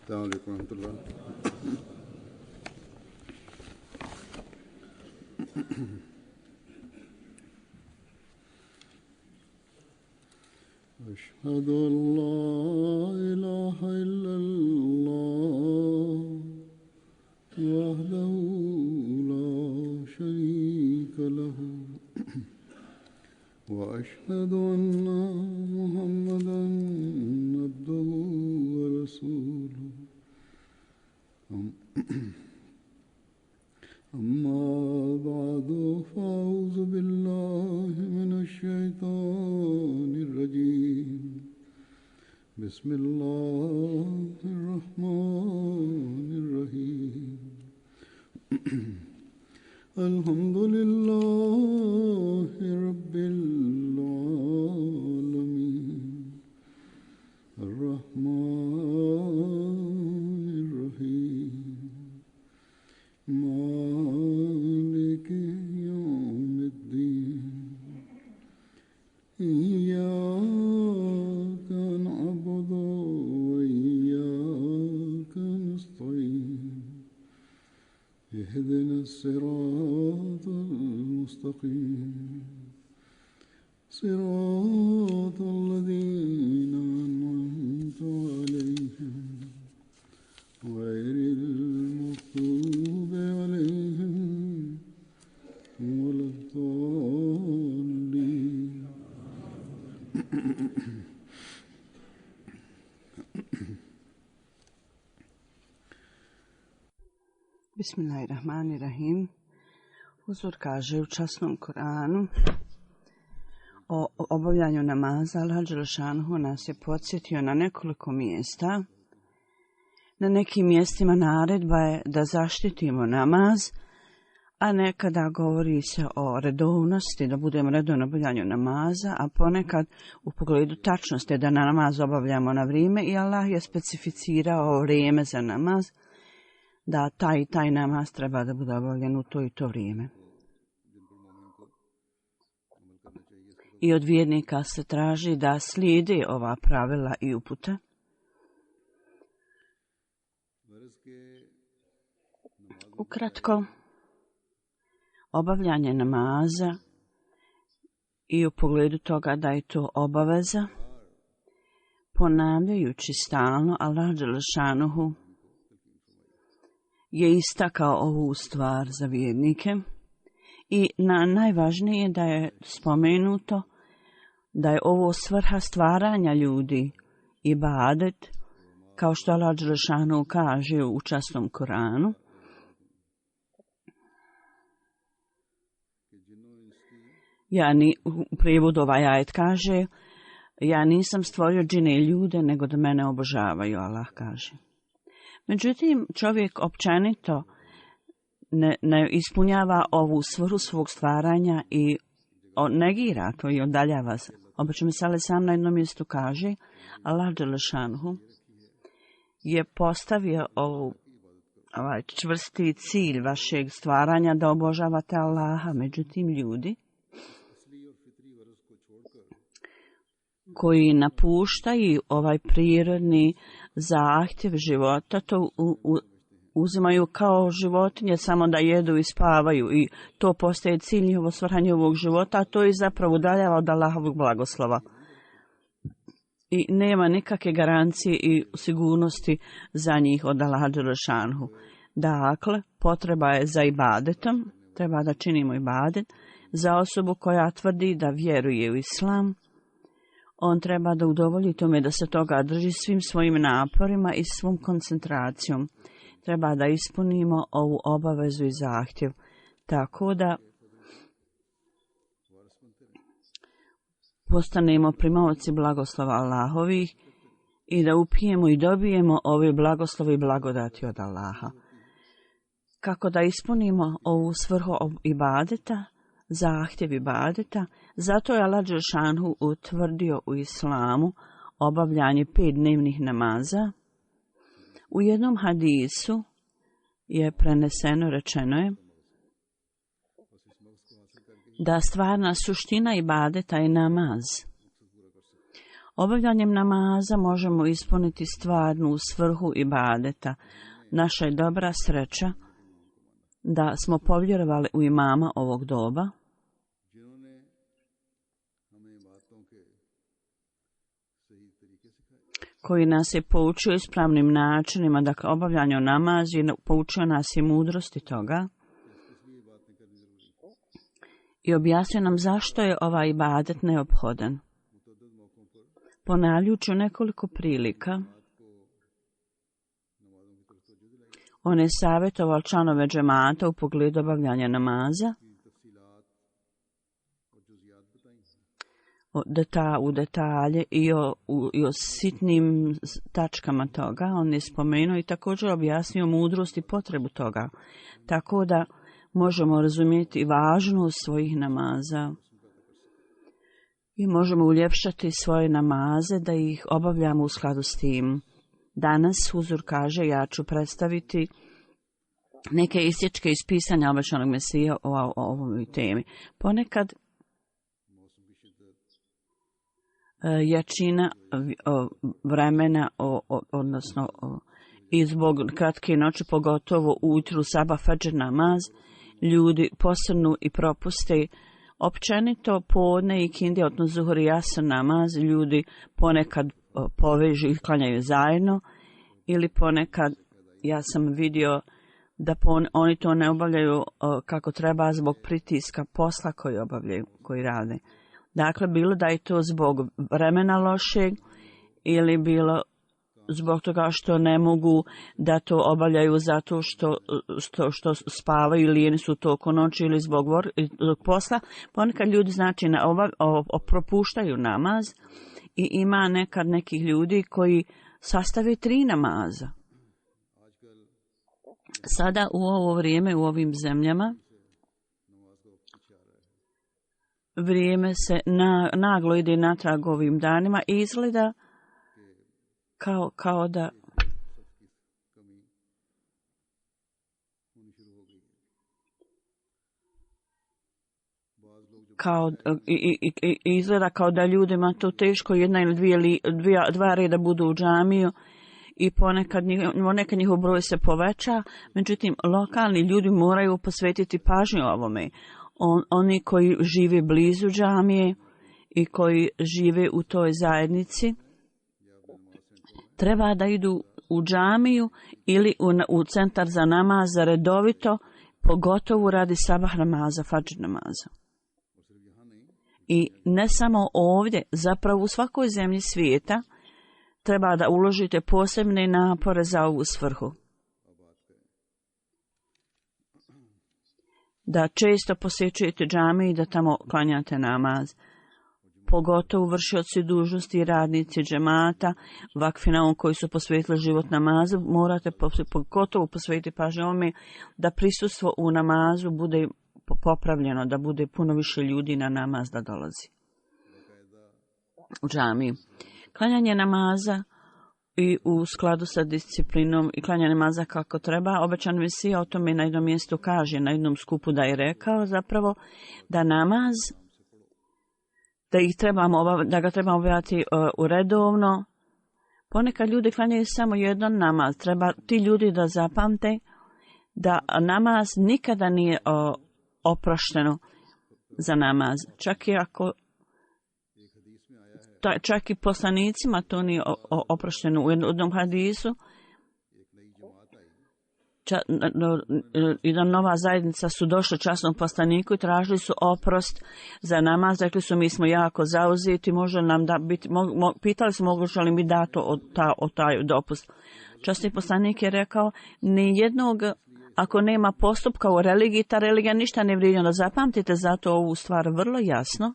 السلام عليكم ورحمة الله. أشهد أن لا إله إلا الله وحده لا شريك له وأشهد أن محمدا عبده ورسوله أما بعد فأعوذ بالله من الشيطان الرجيم بسم الله الرحمن الرحيم الحمد لله رب العالمين الرحمن الرحيم مالك يوم الدين إياك نعبد وإياك نستعين اهدنا الصراط المستقيم صراط الذين أنعمت عليهم غير المغضوب عليهم ولا الضالين. Bismillahirrahmanirrahim. Huzur kaže u časnom Kur'anu o obavljanju namaza. Allah dželle šanehu nas je podsjetio na nekoliko mjesta. Na nekim mjestima naredba je da zaštitimo namaz, a nekada govori se o redovnosti, da budemo redovni u obavljanju namaza, a ponekad u pogledu tačnosti da namaz obavljamo na vrijeme i Allah je specificirao vrijeme za namaz, da taj i taj namaz treba da bude obavljen u to i to vrijeme. I od vjernika se traži da slijedi ova pravila i upute. Ukratko, obavljanje namaza i u pogledu toga da je to obaveza, ponavljajući stalno, Allah dželle šanehu je istakao ovu stvar za vjernike i najvažnije je da je spomenuto da je ovo svrha stvaranja ljudi, ibadet, kao što Allah dželle šanehu kaže u časnom Kur'anu. U prijevodu ovaj ajet kaže, ja nisam stvorio džine i ljude, nego da mene obožavaju, Allah kaže. Međutim, čovjek općenito ne ispunjava ovu svrhu svog stvaranja i negira to i odaljava se. Obično se sam na jednom mjestu kaže, Allah dželle šanehu je postavio ovaj čvrsti cilj vašeg stvaranja da obožavate Allaha. Međutim, ljudi koji napuštaju ovaj prirodni zahtjev života, to uzimaju kao životinje, samo da jedu i spavaju, i to postaje cilj njihovo svrha njihovog života, a to je zapravo udaljava od Allahovog blagoslova. I nema nikakve garancije i sigurnosti za njih od Allaha dželle šanehu. Dakle, potreba je za ibadetom, treba da činimo ibadet. Za osobu koja tvrdi da vjeruje u islam, on treba da udovolji tome da se toga drži svim svojim naporima i svom koncentracijom. Treba da ispunimo ovu obavezu i zahtjev, tako da postanemo primaoci blagoslova Allahovih i da upijemo i dobijemo ove blagoslove i blagodati od Allaha. Kako da ispunimo ovu svrhu ibadeta, zahtjev ibadeta, zato je Allah dželle šanehu utvrdio u islamu obavljanje 5 dnevnih namaza. U jednom hadisu je preneseno, rečeno je da stvarna suština ibadeta je namaz. Obavljanjem namaza možemo ispuniti stvarnu svrhu ibadeta. Naša je dobra sreća da smo povjerovali u imama ovog doba, koji nas je poučio ispravnim načinima, dakle obavljanju namaza, i poučio nas i mudrosti toga i objasnio nam zašto je ovaj ibadet neophodan. Ponavljajući u nekoliko prilika, on je savjetovao članove džemata u pogledu obavljanja namaza u detalje i o sitnim tačkama toga. On je spomenuo i također objasnio mudrost i potrebu toga, tako da možemo razumjeti važnost svojih namaza i možemo uljepšati svoje namaze da ih obavljamo u skladu s tim. Danas Huzur kaže, ja ću predstaviti neke isječke iz pisanja obećanog Mesija o ovoj temi. Ponekad jačina vremena, odnosno i zbog kratke noći, pogotovo ujutru sabah fadžr namaz, ljudi posrnu i propuste. Općenito podne i kindi, odnosno zuhur i jasr namaz, ljudi ponekad povežu i klanjaju zajedno, ili ponekad, ja sam vidio da oni to ne obavljaju kako treba zbog pritiska posla koji obavljaju, koji rade. Dakle, bilo da je to zbog vremena lošeg ili bilo zbog toga što ne mogu da to obavljaju zato što spavaju ili lijeni su toliko noći ili zbog posla. Ponekad ljudi propuštaju namaz i ima nekad nekih ljudi koji sastave 3 namaza. Sada u ovo vrijeme u ovim zemljama vrijeme se naglo ide natrag ovim danima i izgleda kao da izgleda kao da ljudima to teško jedna ili dva reda budu u džamiju i ponekad njihov broj se poveća, međutim lokalni ljudi moraju posvetiti pažnju ovome. Oni koji žive blizu džamije i koji žive u toj zajednici treba da idu u džamiju ili u centar za namaz redovito, pogotovo radi sabah namaza, fadžr namaza. I ne samo ovdje, zapravo u svakoj zemlji svijeta treba da uložite posebne napore za ovu svrhu. Da često posjećujete džamiju i da tamo klanjate namaz. Pogotovo vršioci dužnosti i radnici džemata, vakfina koji su posvetili život namazu, morate pogotovo posvetiti pažnju ovome da prisustvo u namazu bude popravljeno, da bude puno više ljudi na namaz da dolazi u džamiju. Klanjanje namaza i u skladu sa disciplinom i klanjanje namaza kako treba, obećan Mesija o tome na jednom mjestu kaže, na jednom skupu da je rekao zapravo da namaz, da ga trebamo obavljati uredovno. Ponekad ljudi klanjaju samo jedan namaz. Treba ti ljudi da zapamte da namaz nikada nije oprošteno za namaz. Čak i poslanicima to nije oprošteno. U jednom hadisu jedna nova zajednica su došli časnom poslaniku i tražili su oprost za namaz. Rekli su, mi smo jako zauzeti, može nam da biti, pitali su mogu li mi dati taj dopust. Časni poslanik je rekao, ni jednog, ako nema postupka u religiji, ta religija ništa ne vrijedi. Onda zapamtite zato ovu stvar vrlo jasno.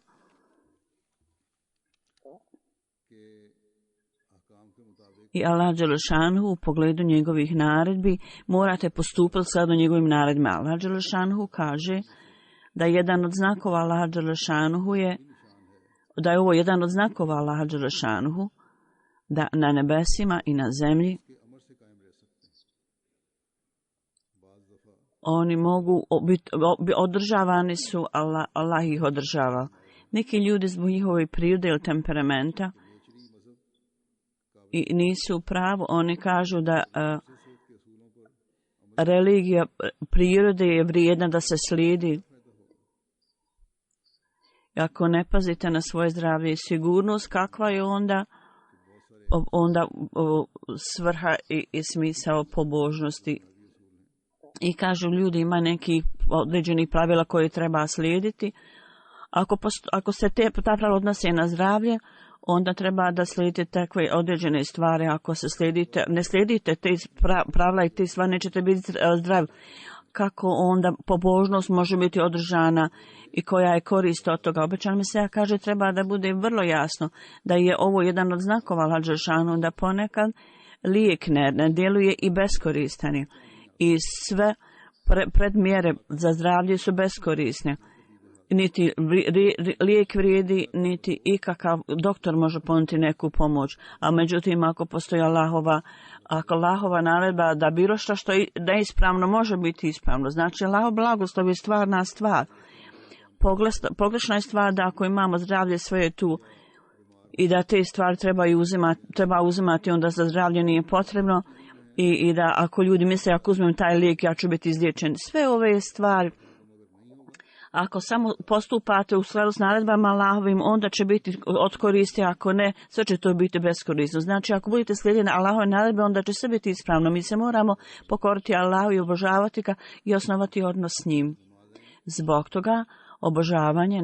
I Allah Đelešanhu u pogledu njegovih naredbi morate postupati skladno njegovim naredbama. Allah Đelešanhu kaže da jedan od znakova Allah Đelešanhu da je ovo jedan od znakova Allah Đelešanhu, da na nebesima i na zemlji oni mogu biti održavani su, Allah ih održava. Neki ljudi zbog njihove prirode ili temperamenta i nisu u pravu. Oni kažu da religija prirode je vrijedna da se slijedi. Ako ne pazite na svoje zdravlje i sigurnost, kakva je onda svrha i smisao pobožnosti. I kažu ljudi ima neki određeni pravila koje treba slijediti. Ako se ta pravila odnose na zdravlje, onda treba da slijedite takve određene stvari. Ako ne slijedite te pravila i te stvari, nećete biti zdravi. Kako onda pobožnost može biti održana i koja je korist od toga? Obećan Mesija kaže treba da bude vrlo jasno da je ovo jedan od znakova Allahu dželešanu, da ponekad lijek ne djeluje i beskoristan je. I sve predmjere za zdravlje su beskorisne. Niti lijek vrijedi, niti ikakav doktor može ponuditi neku pomoć. A međutim, ako postoji Allahova naredba da bilo što je neispravno može biti ispravno. Znači, Allahov blagoslov je stvarna stvar. Pogrešna je stvar da ako imamo zdravlje, sve je tu i da te stvari treba uzimati, onda za zdravlje nije potrebno i da ako ljudi misle ako uzmem taj lijek ja ću biti izliječen. Sve ove stvari, ako samo postupate u skladu s naredbama Allahovim, onda će biti od koristi, ako ne, sve će to biti beskorisno. Znači, ako budete slijedili Allahove naredbe, onda će sve biti ispravno. Mi se moramo pokoriti Allahu i obožavati ga i osnovati odnos s njim. Zbog toga, obožavanje,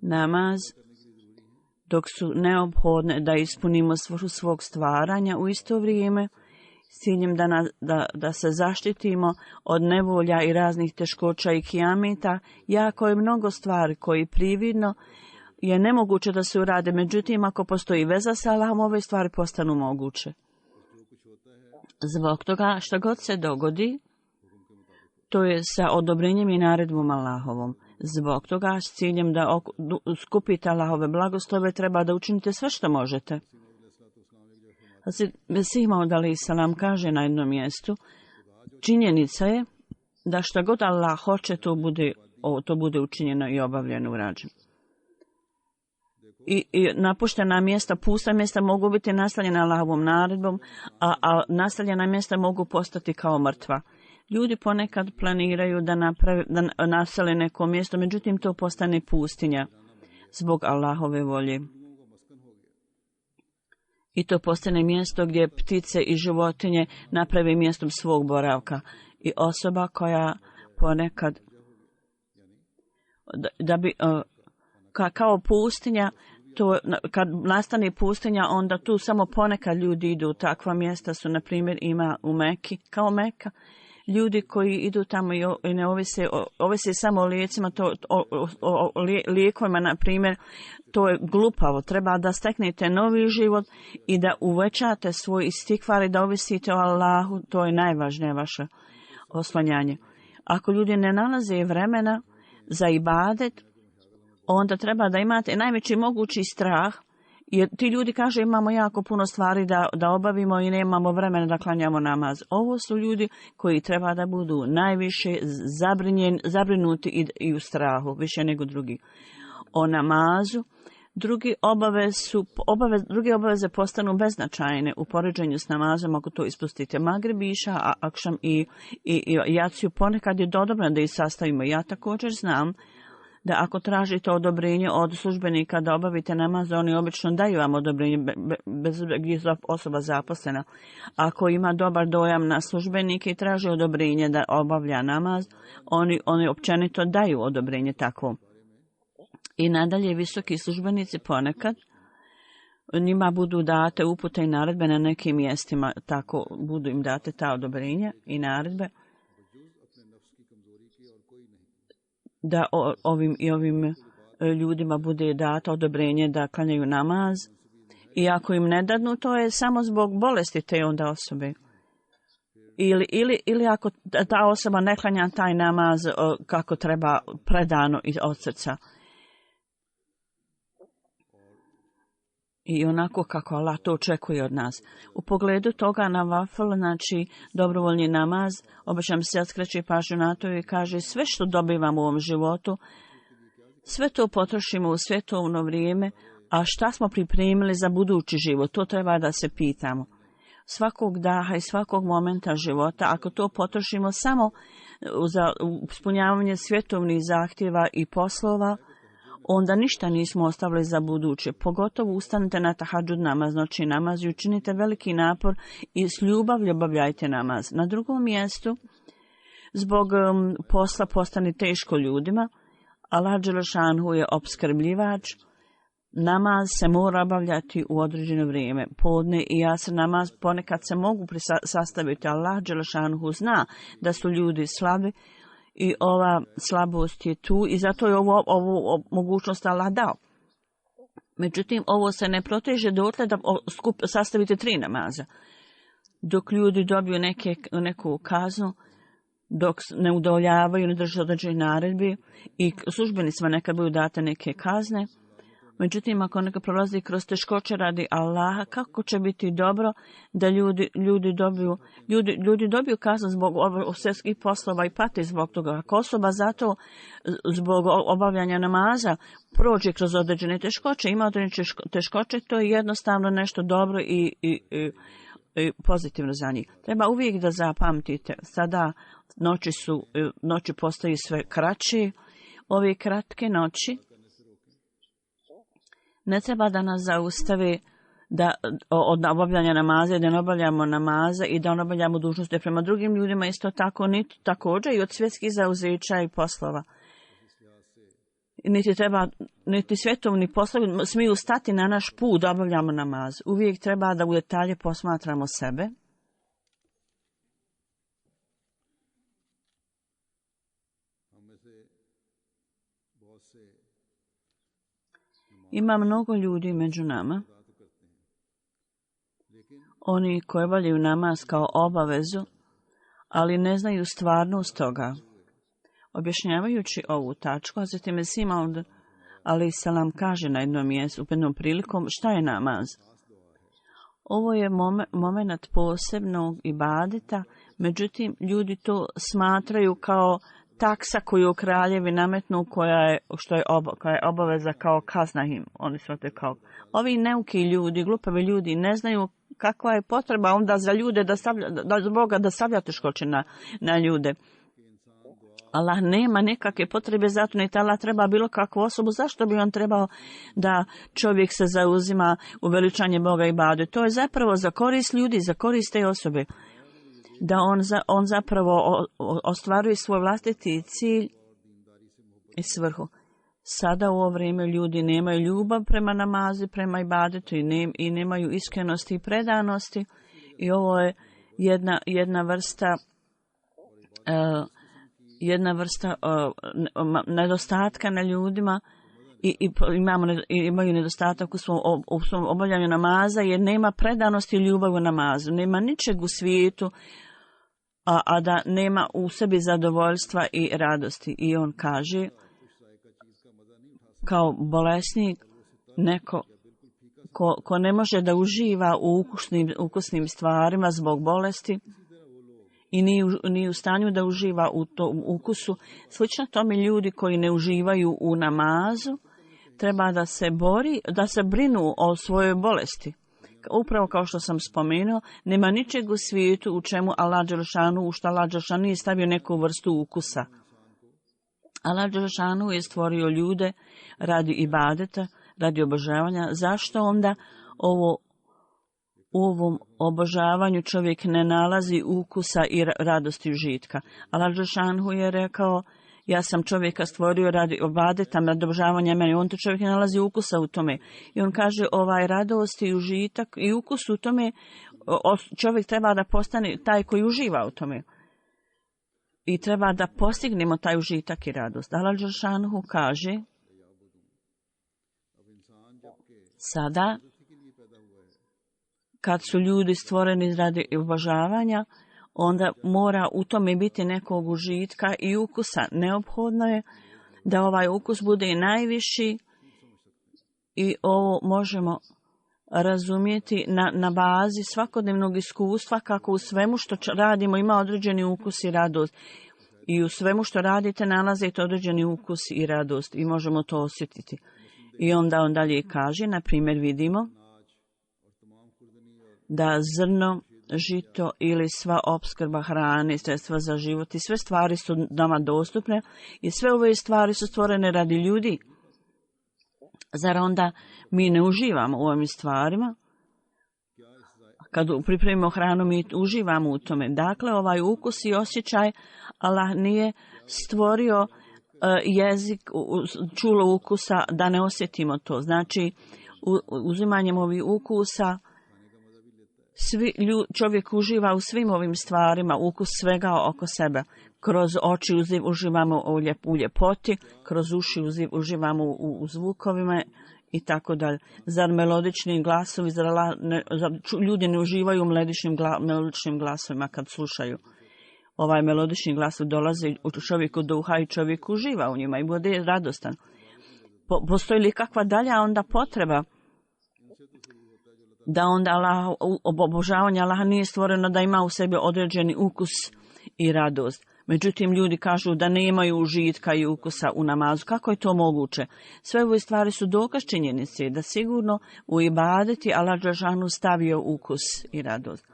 namaz, dok su neophodne da ispunimo svrhu svog stvaranja u isto vrijeme, s ciljem da se zaštitimo od nevolja i raznih teškoća i kijamita, jako je mnogo stvari koji prividno je nemoguće da se urade, međutim ako postoji veza sa Allahom, ove stvari postanu moguće. Zbog toga što god se dogodi, to je sa odobrenjem i naredbom Allahovom. Zbog toga s ciljem da skupite Allahove blagoslove treba da učinite sve što možete. Mesih Maud alejhi selam kaže na jednom mjestu, činjenica je da šta god Allah hoće, to bude učinjeno i obavljeno, urađeno. I napuštena mjesta, pusta mjesta mogu biti nastavljena Allahovom naredbom, a nastavljena mjesta mogu postati kao mrtva. Ljudi ponekad planiraju da nasele neko mjesto, međutim to postane pustinja zbog Allahove volje. I to postane mjesto gdje ptice i životinje naprave mjestom svog boravka. I osoba koja ponekad kao pustinja, kad nastane pustinja, onda tu samo ponekad ljudi idu. Takva mjesta su, na primjer, ima u Meki, kao Meka. Ljudi koji idu tamo i ne ovise samo o lijecima, lijekovima, na primjer, to je glupavo. Treba da steknete novi život i da uvećate svoj istikvar i da ovisite o Allahu, to je najvažnije vaše oslanjanje. Ako ljudi ne nalaze vremena za ibadet, onda treba da imate najveći mogući strah, jer ti ljudi kažu imamo jako puno stvari da obavimo i nemamo vremena da klanjamo namaz. Ovo su ljudi koji treba da budu najviše zabrinuti i u strahu, više nego drugi. O namazu, druge obaveze postanu beznačajne u poređenju s namazom ako to ispustite. Magrib, iša, akšam i jaciju ponekad je dobro da ih sastavimo. Ja također znam da ako tražite odobrenje od službenika da obavite namaz, oni obično daju vam odobrenje bez gdje je osoba zaposlena. Ako ima dobar dojam na službenike i traže odobrenje da obavlja namaz, oni općenito daju odobrenje takvo. I nadalje visoki službenici ponekad njima budu date upute i naredbe na nekim mjestima, tako budu im date ta odobrenja i naredbe, da ovim ljudima bude dato odobrenje da klanjaju namaz, i ako im ne dadnu, to je samo zbog bolesti te onda osobe. Ili ako ta osoba ne klanja taj namaz kako treba, predano od srca. I onako kako Allah to očekuje od nas. U pogledu toga na vafl, znači dobrovoljni namaz, obično se skreće pažnju na to i kaže sve što dobivam u ovom životu, sve to potrošimo u svjetovno vrijeme, a šta smo pripremili za budući život, to treba da se pitamo. Svakog daha i svakog momenta života, ako to potrošimo samo za ispunjavanje svjetovnih zahtjeva i poslova, onda ništa nismo ostavili za buduće. Pogotovo ustanite na tahadžud namaz, noći namaz i učinite veliki napor i s ljubavlju obavljajte namaz. Na drugom mjestu, zbog posla postane teško ljudima, Allah dželešanhu je opskrbljivač, namaz se mora obavljati u određeno vrijeme. Podne i jasr namaz ponekad se mogu sastaviti. Allah dželešanhu zna da su ljudi slabi i ova slabost je tu i zato je ovu mogućnost Allah dao. Međutim, ovo se ne proteže dotle da sastavite 3 namaza. Dok ljudi dobiju neku kaznu, dok ne udovoljavaju, ne drže određenih naredbi i službenicima nekad budu date neke kazne. Međutim, ako neka prolazi kroz teškoće radi Allaha, kako će biti dobro da ljudi dobiju kaznu zbog svjetskih poslova i pati zbog toga. Ako osoba zato zbog obavljanja namaza prođe kroz određene teškoće, ima određene teškoće, to je jednostavno nešto dobro i pozitivno za njih. Treba uvijek da zapamtite, sada noći postaju sve kraće, ove kratke noći ne treba da nas zaustavi od obavljanja namaza, da ne obavljamo namaza i da ne obavljamo dužnosti prema drugim ljudima, isto tako, također i od svjetskih zauzeća i poslova. Niti svjetovni poslovi smiju stati na naš put da obavljamo namaz. Uvijek treba da u detalje posmatramo sebe. Ima mnogo ljudi među nama, oni koji obavljaju namaz kao obavezu, ali ne znaju stvarnost toga. Objašnjavajući ovu tačku, Hazreti Mesih Maud alejhi selam kaže na jednom mjestu, u jednom prilikom, šta je namaz? Ovo je moment posebnog ibadeta, međutim, ljudi to smatraju kao taksa koju kraljevi nametnu, koja je obaveza kao kazna im. Oni su te kao ovi neuki ljudi, glupavi ljudi ne znaju kakva je potreba onda za ljude da Boga da stavlja teškoće na ljude. Allah nema nekakve potrebe za to, niti Allah treba bilo kakvu osobu. Zašto bi on trebao da čovjek se zauzima u veličanje Boga i ibade? To je zapravo za korist ljudi, za korist te osobe. Da on zapravo ostvaruje svoj vlastiti cilj i svrhu. Sada u ovo vrijeme ljudi nemaju ljubav prema namazi, prema ibadetu i nemaju iskrenosti i predanosti. I ovo je jedna vrsta nedostatka na ljudima i imaju nedostatak u svom obavljanju namaza jer nema predanosti i ljubav u namazu. Nema ničeg u svijetu, a da nema u sebi zadovoljstva i radosti. I on kaže, kao bolesnik, neko ko ne može da uživa u ukusnim stvarima zbog bolesti i nije u stanju da uživa u tom ukusu, slično tome ljudi koji ne uživaju u namazu, treba da se brinu o svojoj bolesti. Upravo kao što sam spomenuo, nema ničeg u svijetu u čemu Allah dželešanu, u što Allah dželešanu nije stavio neku vrstu ukusa. Allah dželešanu je stvorio ljude radi ibadeta, radi obožavanja. Zašto onda u ovom obožavanju čovjek ne nalazi ukusa i radosti užitka? Allah dželešanu je rekao, ja sam čovjeka stvorio radi ibadeta, radi obožavanja mene. On to čovjek ne nalazi ukusa u tome. I on kaže, radost i užitak i ukus u tome, čovjek treba da postane taj koji uživa u tome. I treba da postignemo taj užitak i radost. Allah dželešanu kaže, sada, kad su ljudi stvoreni radi obožavanja, onda mora u tome biti nekog užitka i ukusa. Neophodno je da ovaj ukus bude i najviši i ovo možemo razumjeti na bazi svakodnevnog iskustva kako u svemu što radimo ima određeni ukus i radost. I u svemu što radite nalazite određeni ukus i radost i možemo to osjetiti. I onda on dalje kaže, na primjer vidimo da zrno, žito ili sva opskrba hrane, sredstva za život i sve stvari su nama dostupne i sve ove stvari su stvorene radi ljudi. Zar onda mi ne uživamo u ovim stvarima? Kad pripremimo hranu, mi uživamo u tome. Dakle, ovaj ukus i osjećaj, Allah nije stvorio jezik, čulo ukusa da ne osjetimo to. Znači, uzimanjem ovih ukusa, čovjek uživa u svim ovim stvarima, ukus svega oko sebe. Kroz oči uživamo u ljepoti, kroz uši uživamo u zvukovima i tako dalje. Zar melodični glasovi, zar ljudi ne uživaju u melodičnim glasovima kad slušaju? Ovaj melodični glas dolazi u čovjeku duha i čovjek uživa u njima i bude radostan. Postoji li kakva dalja onda potreba da onda obožavanje Allaha nije stvoreno da ima u sebi određeni ukus i radost. Međutim, ljudi kažu da nemaju užitka i ukusa u namazu. Kako je to moguće? Sve ove stvari su dokaz činjenice da sigurno u ibadeti Allah dželešanu stavio ukus i radost.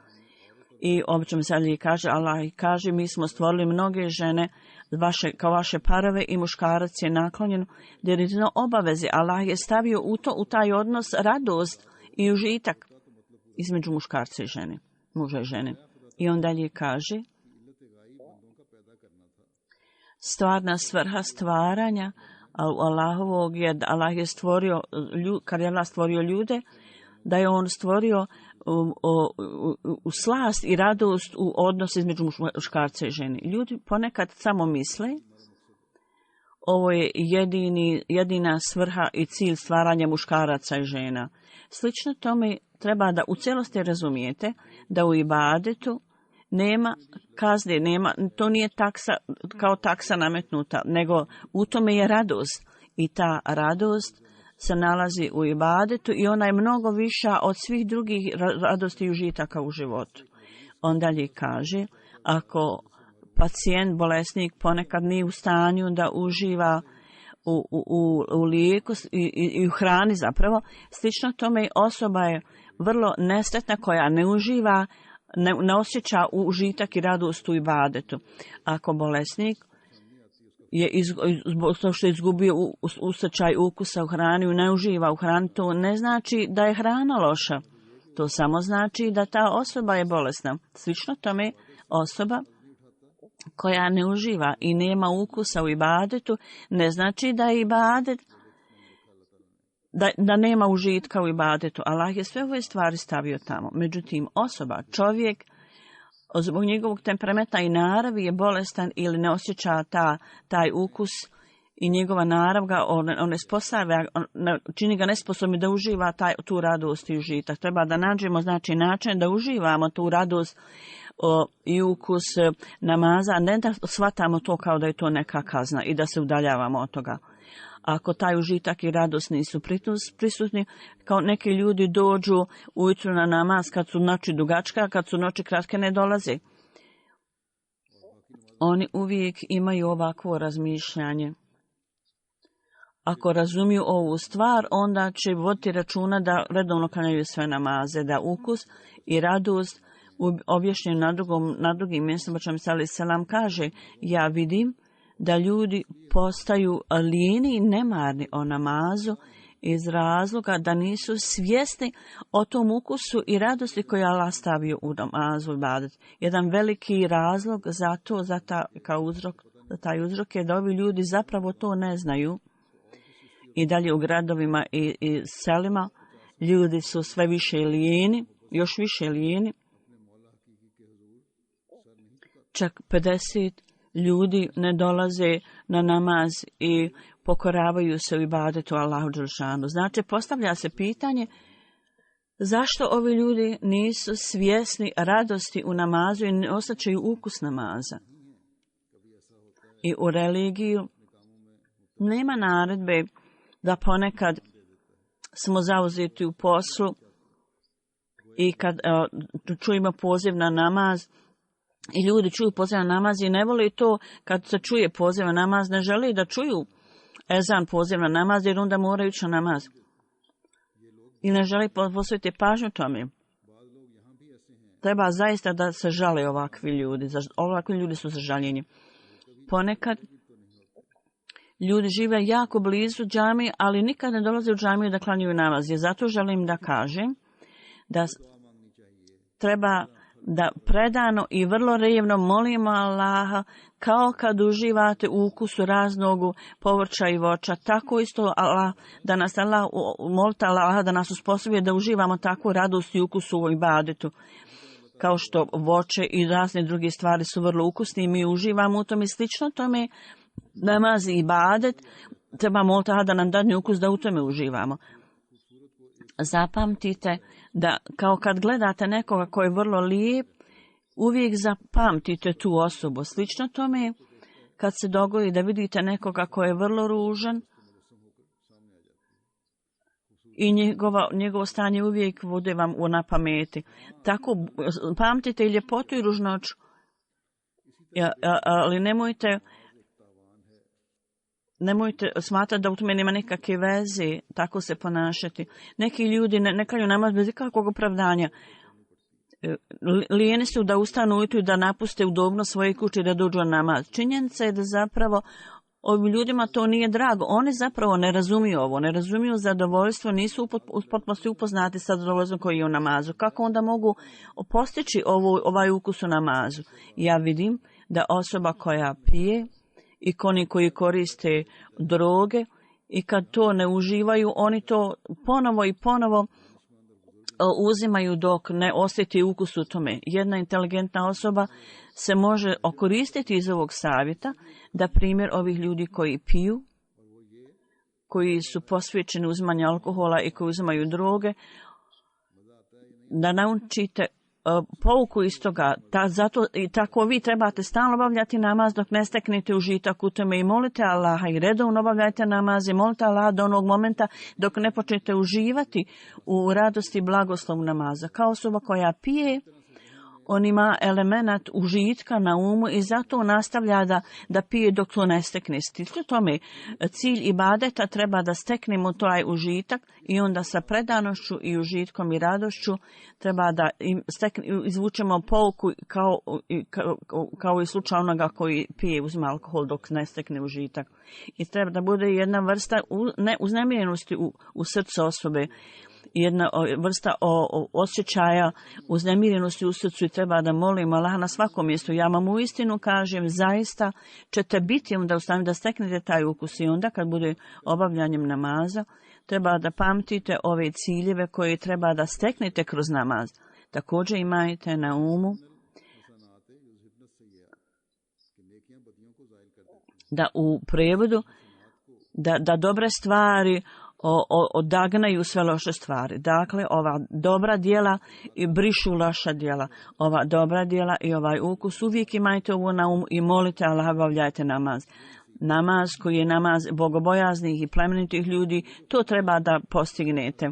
I obično se kaže, Allah kaže, mi smo stvorili mnoge žene kao vaše parove i muškarac je naklonjen direktno obavezi. Allah je stavio u taj odnos radost i užitak između muškarca i žene, muža i žene. I on dalje kaže, stvarna svrha stvaranja Allahovog je da Allah je stvorio, kad je Allah stvorio ljude, da je on stvorio u slast i radost u odnos između muškarca i žene. Ljudi ponekad samo misle, ovo je jedina svrha i cilj stvaranja muškaraca i žena. Slično tome treba da u cijelosti razumijete da u ibadetu nema kazne, to nije kao taksa nametnuta, nego u tome je radost. I ta radost se nalazi u ibadetu i ona je mnogo viša od svih drugih radosti i užitaka u životu. On dalje kaže, ako pacijent, bolesnik ponekad nije u stanju da uživa u lijeku i u hrani zapravo, slično tome osoba je vrlo nesretna koja ne uživa, ne osjeća užitak i radost u ibadetu. Ako bolesnik je zbog toga što je izgubio osjećaj ukusa u hrani i ne uživa u hrani, to ne znači da je hrana loša. To samo znači da ta osoba je bolesna. Slično tome osoba koja ne uživa i nema ukusa u ibadetu, ne znači da je ibadet, da nema užitka u ibadetu. Allah je sve ove stvari stavio tamo. Međutim, osoba, čovjek, zbog njegovog temperamenta i naravi je bolestan ili ne osjeća taj ukus i njegova narav ga čini ga nesposobnim da uživa tu radost i užitak. Treba da nađemo način da uživamo tu radost i ukus namaza, a ne da shvatamo to kao da je to neka kazna i da se udaljavamo od toga. Ako taj užitak i radost nisu prisutni, kao neki ljudi dođu ujutru na namaz kad su noći dugačka, kad su noći kratke ne dolaze. Oni uvijek imaju ovakvo razmišljanje. Ako razumiju ovu stvar, onda će voditi računa da redovno klanjaju sve namaze, da ukus i radost objašnjen na drugim mjestima, čemu selam kaže, ja vidim da ljudi postaju lijeni i nemarni o namazu iz razloga da nisu svjesni o tom ukusu i radosti koju je Allah stavio u namazu i ibadet. Jedan veliki razlog za to, za taj uzrok je da ovi ljudi zapravo to ne znaju. I dalje u gradovima i selima ljudi su sve više lijeni, još više lijeni. Čak 50 ljudi ne dolaze na namaz i pokoravaju se u ibadetu Allahu dželešanu. Znači, postavlja se pitanje zašto ovi ljudi nisu svjesni radosti u namazu i ne osjećaju ukus namaza. I u religiju nema naredbe da ponekad smo zauzeti u poslu i kad čujemo poziv na namaz, I ljudi čuju pozivan namaz i ne voli to kad se čuje pozivan namaz, ne žele da čuju ezan pozivan namaz jer onda moraju ići na namaz. I ne žele posvetiti pažnju tome. Treba zaista da se žale ovakvi ljudi. Ovakvi ljudi su za žaljenje. Ponekad ljudi žive jako blizu džamije, ali nikad ne dolaze u džamiju da klanjaju namaz. I zato želim da kažem da treba da predano i vrlo revno molimo Allaha kao kad uživate u ukusu raznog povrća i voća. Tako isto da nas molite Allaha da nas usposobi da uživamo takvu radost i ukusu u ibadetu. Kao što voće i razne druge stvari su vrlo ukusni i mi uživamo u tome i slično tome namaz i ibadet. Treba moliti da nam dadne ukus da u tome uživamo. Zapamtite da kao kad gledate nekoga koji je vrlo lijep, uvijek zapamtite tu osobu. Slično tome kad se dogodi da vidite nekoga koji je vrlo ružan i njegovo stanje uvijek bude vam na pameti. Tako pamtite i ljepotu i ružnoću, ali nemojte smatrati da u tome nema nekakve veze, tako se ponašati. Neki ljudi ne klanjaju namaz bez ikakvog opravdanja. Lijeni su da ustanu ujutro i da napuste udobno svoje kuće da dođu na namaz. Činjenica je da zapravo ovim ljudima to nije drago. Oni zapravo ne razumiju ovo, ne razumiju zadovoljstvo, nisu potpuno upoznati sa zadovoljstvom koji je u namazu. Kako onda mogu postići ovaj ukus u namazu? Ja vidim da osoba koja pije i oni koji koriste droge i kad to ne uživaju, oni to ponovo i ponovo uzimaju dok ne osjeti ukus u tome. Jedna inteligentna osoba se može okoristiti iz ovog savjeta da primjer ovih ljudi koji piju, koji su posvećeni uzimanju alkohola i koji uzimaju droge, da naučite pouku iz toga. Zato i tako vi trebate stalno obavljati namaz dok ne steknete užitak u tome i molite Allaha i redovno obavljajte namaz i molite Allaha do onog momenta dok ne počnete uživati u radosti i blagoslovu namaza. Kao osoba koja pije, on ima element užitka na umu i zato nastavlja da pije dok to ne stekne. Slično tome, cilj ibadeta treba da steknemo taj užitak i onda sa predanošću i užitkom i radošću treba da izvučemo pouku kao i slučaj onoga koji pije uzima alkohol dok ne stekne užitak. I treba da bude jedna vrsta uznemirenosti u srcu osobe, jedna vrsta osjećaja uznemirenosti u srcu i treba da molimo Allaha na svakom mjestu. Ja vam uistinu kažem, zaista ćete biti onda u stanju da steknete taj ukus i onda kad bude obavljanjem namaza, treba da pamtite ove ciljeve koje treba da steknete kroz namaz. Također imajte na umu da u prevodu da dobre stvari odagnaju sve loše stvari. Dakle, ova dobra djela i brišu loša djela. Ova dobra djela i ovaj ukus uvijek imajte ovo na umu i molite Allaha, obavljajte namaz. Namaz koji je namaz bogobojaznih i plemenitih ljudi, to treba da postignete.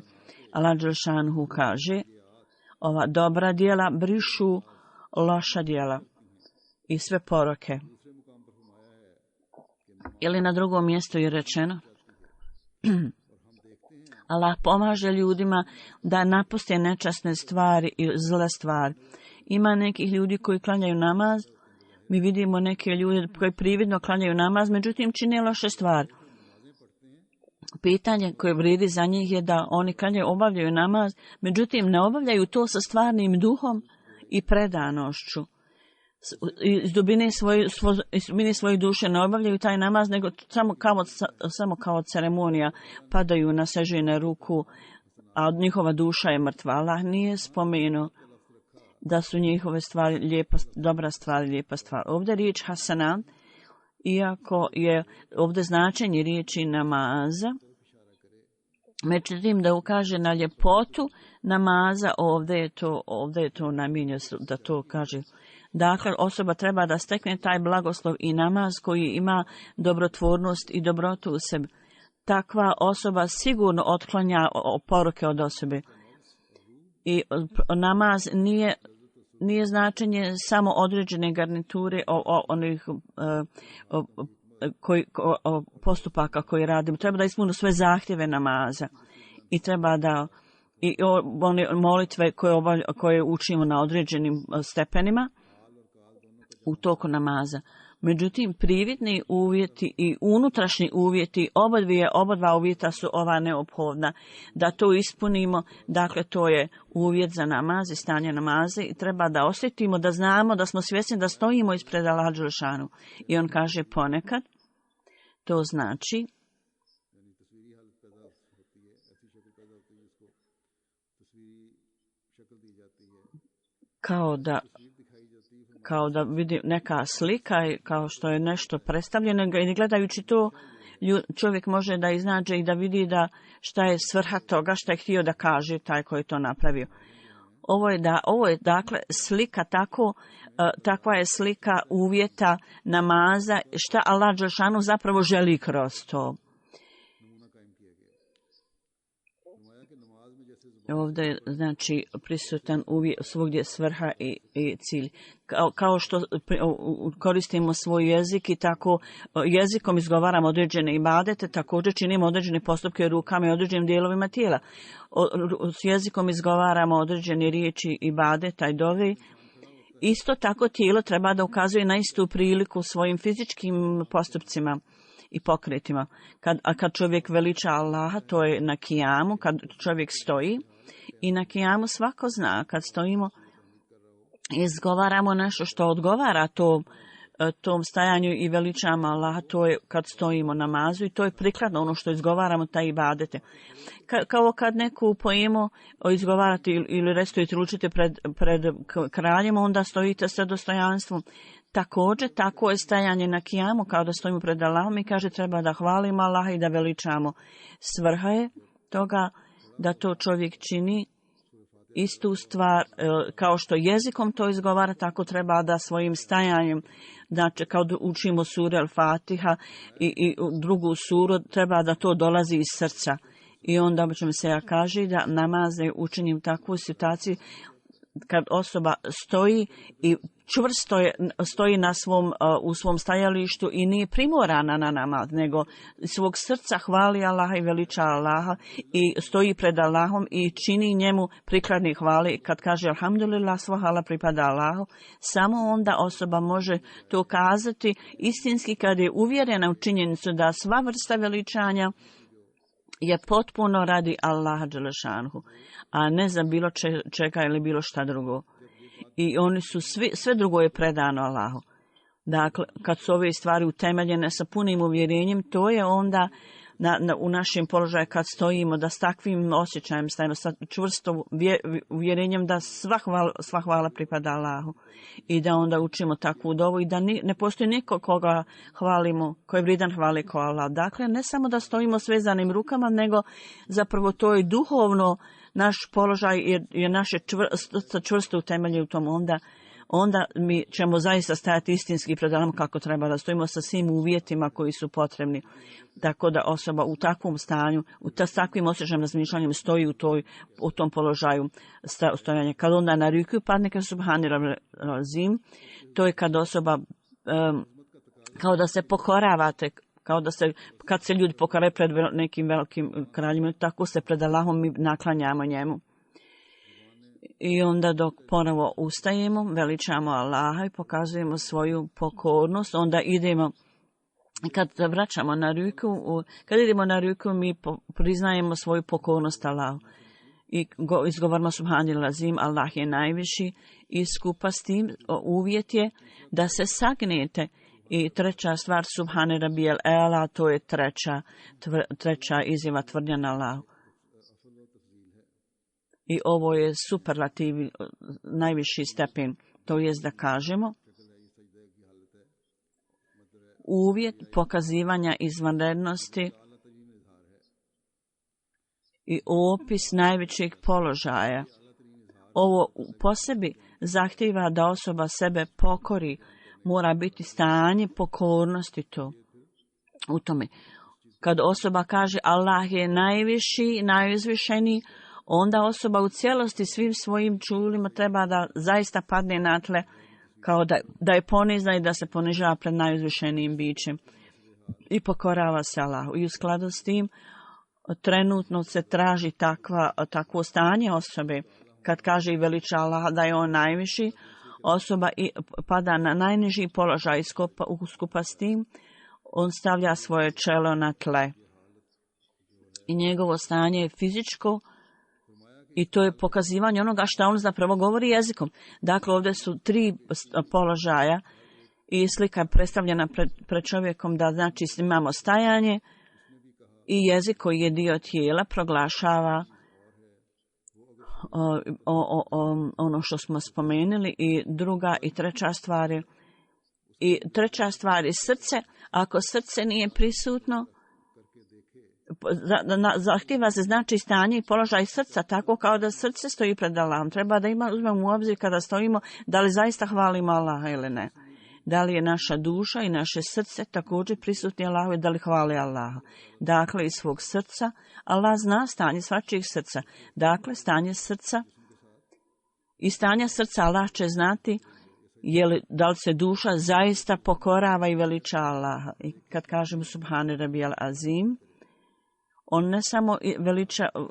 Allah dželšanhu kaže, ova dobra djela brišu loša djela i sve poroke. Ili na drugom mjestu je rečeno, Allah pomaže ljudima da napuste nečasne stvari i zle stvari. Ima nekih ljudi koji klanjaju namaz, mi vidimo neke ljude koji prividno klanjaju namaz, međutim čine loše stvari. Pitanje koje vrijedi za njih je da oni klanjaju, obavljaju namaz, međutim ne obavljaju to sa stvarnim duhom i predanošću. Iz dubine svoje duše ne obavljaju taj namaz, nego samo kao ceremonija padaju na sežine ruku, a od njihova duša je mrtva. Allah nije spomenuo da su njihove stvari dobra stvar, lijepa stvar. Ovdje riječ hasana, iako je ovdje značenje riječi namaza, međutim da ukaže na ljepotu namaza, ovdje je to namijenjeno da to kaže. Dakle, osoba treba da stekne taj blagoslov i namaz koji ima dobrotvornost i dobrotu u sebi. Takva osoba sigurno otklanja poruke od osobe. I namaz nije značenje samo određene garniture onih postupaka koje radimo. Treba da ispunimo sve zahtjeve namaza i treba da i one molitve koje učimo na određenim stepenima u toku namaza. Međutim, prividni uvjeti i unutrašnji uvjeti, oba dva uvjeta su ova neophodna. Da to ispunimo, dakle to je uvjet za namaz i stanje namaze i treba da osjetimo, da znamo, da smo svjesni da stojimo ispred Allaha dželešanu. I on kaže ponekad, to znači kao da vidi neka slika, kao što je nešto predstavljeno i gledajući to čovjek može da iznađe i da vidi da šta je svrha toga, šta je htio da kaže taj koji je to napravio. Ovo je dakle slika takva je slika uvjeta namaza, šta Allah dželešanu zapravo želi kroz to. Ovdje je znači prisutan uvijek svugdje svrha i cilj. Kao što koristimo svoj jezik i tako jezikom izgovaramo određene ibadete, također činimo određene postupke rukama i određenim dijelovima tijela. S jezikom izgovaramo određene riječi ibadeta i dovi. Isto tako tijelo treba da ukazuje na istu priliku svojim fizičkim postupcima i pokretima. Kad čovjek veliča Allaha, to je na kijamu, kad čovjek stoji i na kijamu svako zna, kad stojimo izgovaramo nešto što odgovara tom stajanju i veličamo Allaha, to je kad stojimo namazu i to je prikladno ono što izgovaramo taj ibadete. Kao kad neku poemu izgovarate ili restojite, učite pred kraljem, onda stojite sa dostojanstvom. Također, tako je stajanje na kijamu, kao da stojimo pred Allahom i kaže treba da hvalimo Allaha i da veličamo. Svrha je toga da to čovjek čini istu stvar, kao što jezikom to izgovara, tako treba da svojim stajanjem, znači kao da učimo suru Al-Fatiha i drugu suru, treba da to dolazi iz srca. I onda ćemo se kaže da namaz je učinjen u takvoj situaciji kad osoba stoji i čvrsto stoji u svom stajalištu i nije primorana na namaz, nego svog srca hvali Allaha i veliča Allaha i stoji pred Allahom i čini njemu prikladni hvali. Kad kaže alhamdulillah, sva hvala pripada Allahu, samo onda osoba može to kazati istinski kad je uvjerena u činjenicu da sva vrsta veličanja je potpuno radi Allaha dželešanhu, a ne za bilo čega ili bilo šta drugo. I oni su sve drugo je predano Allahu. Dakle, kad su ove stvari utemeljene sa punim uvjerenjem, to je onda u našem položaju kad stojimo, da s takvim osjećajem stajimo, sa čvrstom uvjerenjem da sva hvala pripada Allahu i da onda učimo takvu dovu i da ne postoji niko koga hvalimo, koji je vrijedan hvali ko Allah. Dakle, ne samo da stojimo svezanim rukama, nego zapravo to je duhovno naš položaj je naše čvrsto utemelje u tom onda mi ćemo zaista stajati istinski pred Allahom kako treba da stojimo sa svim uvjetima koji su potrebni. Tako da osoba u takvom stanju, s takvim osjećajem razmišljanjem stoji u tom položaju stojanja. Kad onda na ruku padne kaže subhanallah razim, to je kad osoba kao da se pokoravate, kad se ljudi pokoraju pred nekim velikim kraljima, tako se pred Allahom mi naklanjamo njemu. I onda dok ponovo ustajemo, veličamo Allaha i pokazujemo svoju pokornost, onda idemo, kad vraćamo na ruku, kad idemo na ruku, mi priznajemo svoju pokornost Allahu. I izgovorimo subhanallah azim, Allah je najviši i skupa s tim uvjet je da se sagnete. I treća stvar, subhane rabijel ela, to je treća izjava tvrdnja na Allahu. I ovo je superlativ, najviši stepen, to jest da kažemo uvjet pokazivanja izvanrednosti i opis najvećeg položaja. Ovo po sebi zahtijeva da osoba sebe pokori, mora biti stanje pokornosti u tome. Kad osoba kaže Allah je najviši, najuzvišeniji, onda osoba u cijelosti svim svojim čulima treba da zaista padne na tle, kao da je ponizna i da se ponižava pred najuzvišenijim bićem i pokorava se Allahu. I u skladu s tim trenutno se traži takvo stanje osobe, kad kaže i veliča Allaha da je on najviši, osoba i pada na najniži položaj i skupa s tim on stavlja svoje čelo na tle. I njegovo stanje je fizičko i to je pokazivanje onoga što on zapravo govori jezikom. Dakle, ovdje su 3 položaja i slika je predstavljena pred čovjekom da znači imamo stajanje i jezik koji je dio tijela proglašava ono što smo spomenuli i druga i treća stvar je srce. Ako srce nije prisutno, zahtjeva se znači stanje i položaj srca tako kao da srce stoji pred Allahom. Treba da uzmemo u obzir kada stojimo da li zaista hvalimo Allaha ili ne. Da li je naša duša i naše srce također prisutni Allahu i da li hvali Allaha. Dakle, iz svog srca, Allah zna stanje svačijeg srca. Dakle, stanje srca i stanje srca Allah će znati da li se duša zaista pokorava i veliča Allaha. I kad kažemo Subhane Rabijal Azim, on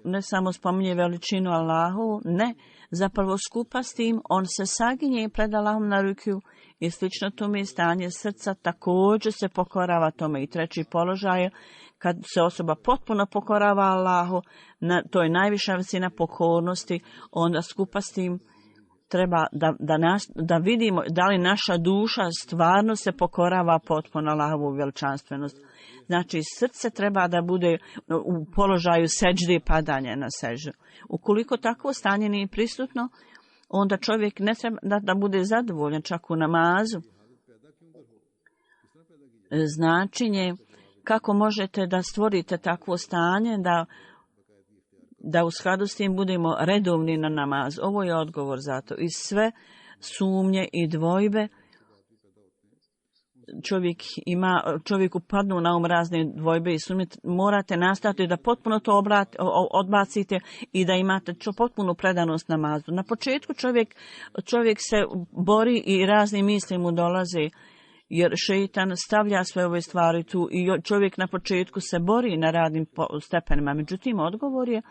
ne samo spominje veličinu Allahu, ne, zapravo skupa s tim on se saginje pred Allahom na ruku i slično tome i stanje srca također se pokorava tome. I treći položaj je kad se osoba potpuno pokorava Allahu, to je najviša visina pokornosti, onda skupa s tim treba da vidimo da li naša duša stvarno se pokorava potpuno Allahovu veličanstvenost. Znači, srce treba da bude u položaju seđde i padanja na seždu. Ukoliko takvo stanje nije prisutno, onda čovjek ne treba da bude zadovoljan čak u namazu. Značenje kako možete da stvorite takvo stanje da u skladu s tim budemo redovni na namaz. Ovo je odgovor za to. I sve sumnje i dvojbe čovjeku padnu na razne dvojbe i sumnje, morate nastaviti da potpuno to odbacite i da imate potpunu predanost namazu. Na početku čovjek se bori i razne misli mu dolaze, jer šeitan stavlja sve ove stvari tu i čovjek na početku se bori na radnim stepenima. Međutim, odgovor je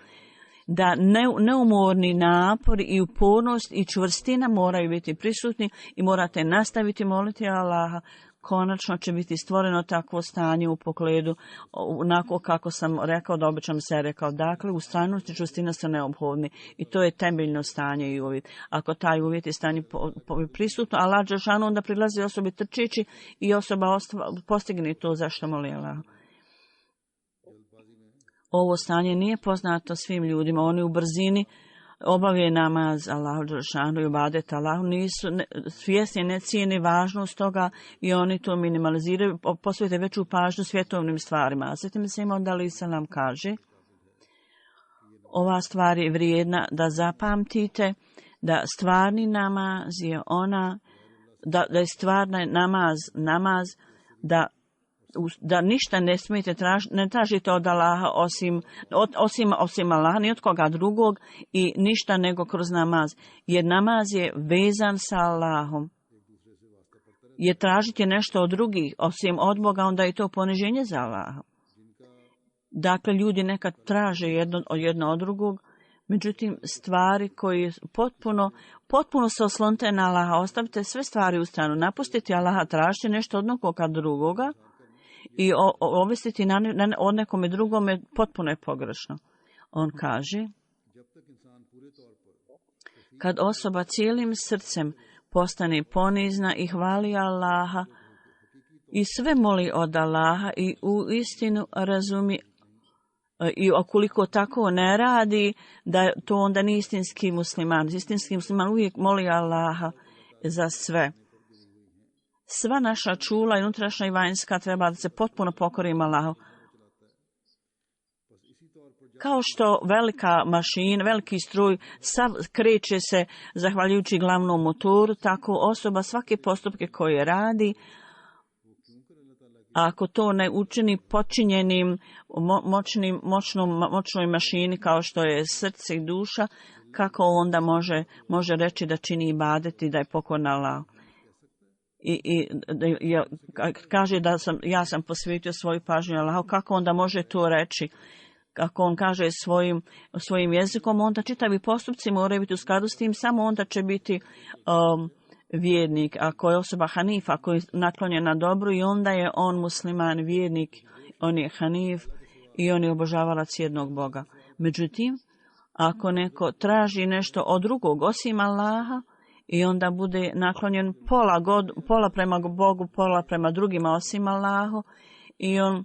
da neumorni napor i upornost i čvrstina moraju biti prisutni i morate nastaviti moliti Allaha. Konačno će biti stvoreno takvo stanje u pogledu, onako kako sam rekao, da obično se rekao. Dakle, ustrajnost i čvrstina su neophodni i to je temeljno stanje i uvjet. Ako taj uvjet i stanje prisutno, Allah dželešanu onda prilazi osobi trčeći i osoba postigne to zašto moli Allah. Ovo stanje nije poznato svim ljudima. Oni u brzini obavljaju namaz Allahu dželešanu i ibadet Allahu, nisu svjesni, ne cijene važnost toga i oni to minimaliziraju, posvete veću pažnju svjetovnim stvarima. A sjetim se im onda salam kaže, ova stvar je vrijedna da zapamtite da stvarni namaz je da je stvarni namaz da ništa ne smijete ne tražite od Allaha osim Allaha, ni od koga drugog i ništa nego kroz namaz. Jer namaz je vezan sa Allahom. Jer tražite nešto od drugih osim od Boga, onda je to poniženje za Allaha. Dakle, ljudi nekad traže jedno od drugog, međutim, stvari koje potpuno se oslonite na Allaha, ostavite sve stvari u stranu, napustite Allaha, tražite nešto od nekoga drugoga, i ovisiti o nekome drugome potpuno je pogrešno. On kaže, kad osoba cijelim srcem postane ponizna i hvali Allaha i sve moli od Allaha i u istinu razumi i ukoliko tako ne radi, da to onda nije istinski musliman. Istinski musliman uvijek moli Allaha za sve. Sva naša čula, i unutrašnja i vanjska, treba da se potpuno pokorimo Allahu. Kao što velika mašina, veliki struj, sav kreće se zahvaljujući glavnom motoru, tako osoba svake postupke koje radi, A ako to ne učini počinjenim moćnoj mašini kao što je srce i duša, kako onda može reći da čini ibadet i da je pokorna Allahu? Kaže da ja sam posvetio svoju pažnju Allahu, kako onda može to reći? Kako on kaže svojim jezikom, onda čitavi postupci moraju biti u skladu s tim, samo onda će biti vjernik. Ako je osoba hanif, ako je naklonjen na dobru, i onda je on musliman, vjernik, on je hanif i on je obožavalac jednog Boga. Međutim, ako neko traži nešto od drugog osim Allaha i onda bude naklonjen pola prema Bogu, pola prema drugima osim Allahu, i on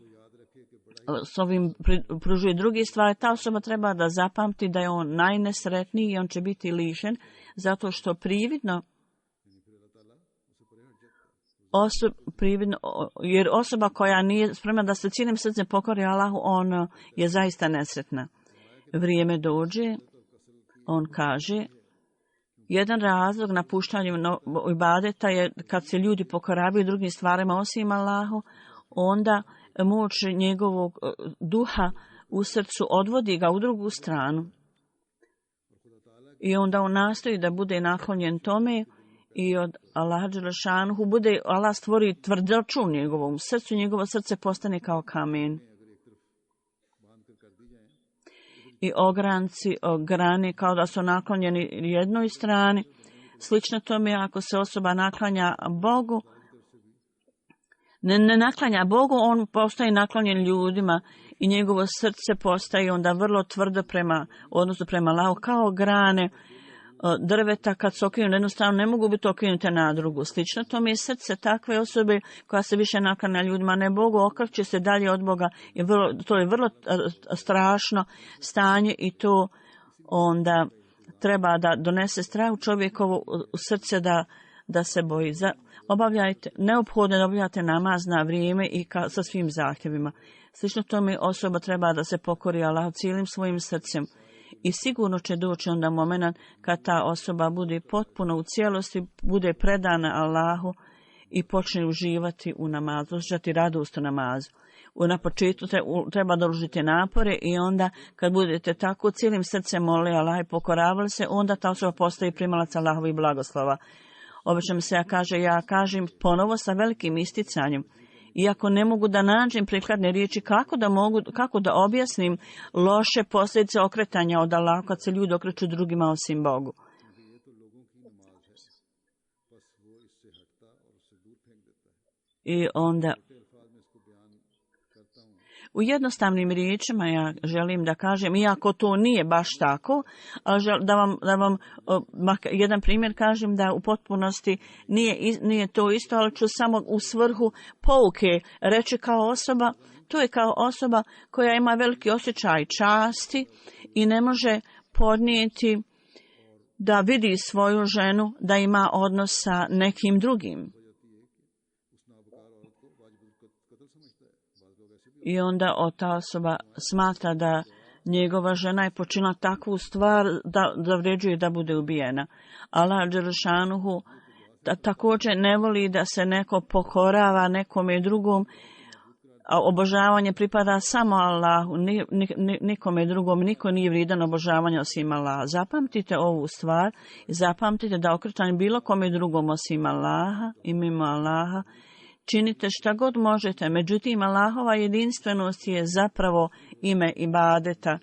s ovim pružuje drugi stvari, ta osoba treba da zapamti da je on najnesretniji i on će biti lišen, zato što prividno, jer osoba koja nije spremna da se cijelim srcem pokori Allahu, on je zaista nesretna. Vrijeme dođe, on kaže, jedan razlog napuštanju ibadeta je kad se ljudi pokoravaju drugim stvarima osim Allahu, onda moć njegovog duha u srcu odvodi ga u drugu stranu. I onda on nastoji da bude naklonjen tome i od Allaha dželešanuhu Allah stvori tvrdoću u njegovom srcu, njegovo srce postane kao kamen. I ogranci, grane kao da su naklonjeni jednoj strani. Slično tome ako se osoba naklanja Bogu, ne naklanja Bogu, on postaje naklonjen ljudima i njegovo srce postaje onda vrlo tvrdo odnosno prema Allahu, kao grane drveta kad se okinu na jednu stranu ne mogu biti okinute na drugu. Slično tome je srce takve osobe koja se više naklanja ljudima, ne Bogu, okreće se dalje od Boga. To je vrlo strašno stanje i to onda treba da donese strah u čovjekovo srce da se boji. Neophodno da obavljate namaz na vrijeme i sa svim zahtjevima. Slično tome osoba treba da se pokori Allahu cijelim svojim srcem. I sigurno će doći onda moment kad ta osoba bude potpuno u cijelosti, bude predana Allahu i počne uživati u namazu, osjećati radost u namazu. Na početku treba da uložite napore i onda kad budete tako cijelim srcem molili Allah i pokoravali se, onda ta osoba postaje primalac Allahovih blagoslova. Obično se ja kažem ponovo sa velikim isticanjem. Iako ne mogu da nađem prikladne riječi kako da objasnim loše posljedice okretanja od Allaha kad se ljudi okreću drugima osim Bogu. I onda u jednostavnim riječima ja želim da kažem, iako to nije baš tako, ali da vam jedan primjer kažem da u potpunosti nije to isto, ali ću samo u svrhu pouke reći kao osoba, to je kao osoba koja ima veliki osjećaj časti i ne može podnijeti da vidi svoju ženu da ima odnos sa nekim drugim. I onda ta osoba smatra da njegova žena je počinila takvu stvar da zavređuje da bude ubijena. Allah dželešanuhu također ne voli da se neko pokorava nekome drugom, a obožavanje pripada samo Allahu, nikome drugom, niko nije vrijedan obožavanja osim Allaha. Zapamtite ovu stvar i zapamtite da okretanje bilo kome drugom osim Allaha i mimo Allaha, činite šta god možete, međutim Allahova jedinstvenost je zapravo ime ibadeta